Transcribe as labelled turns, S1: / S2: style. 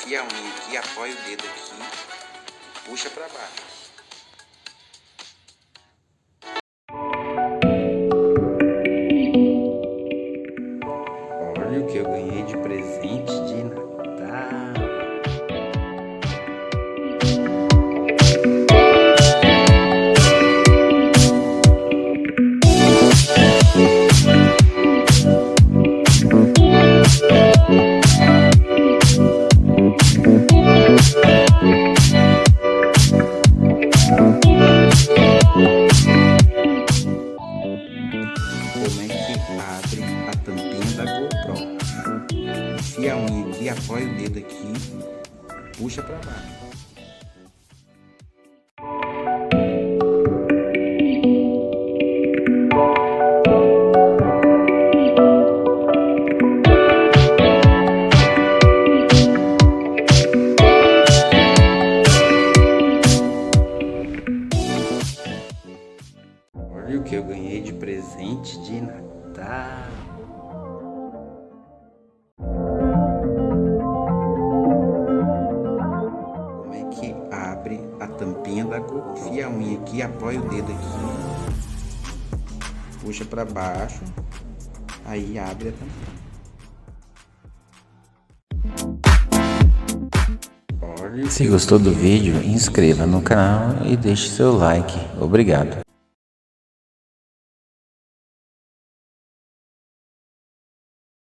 S1: enfia a unha aqui, apoia o dedo aqui, puxa pra baixo. Olha o que eu ganhei de presente de Natal. Como é que abre a tampinha da GoPro? Enfia a unha aqui, apoia o dedo aqui, puxa pra baixo. Olha o que eu ganhei de presente de Natal. Como é que abre a tampinha da GoPro? Enfia a unha aqui, apoia o dedo aqui, puxa para baixo, aí abre a tampinha.
S2: Se gostou do vídeo, inscreva no canal e deixe seu like. Obrigado.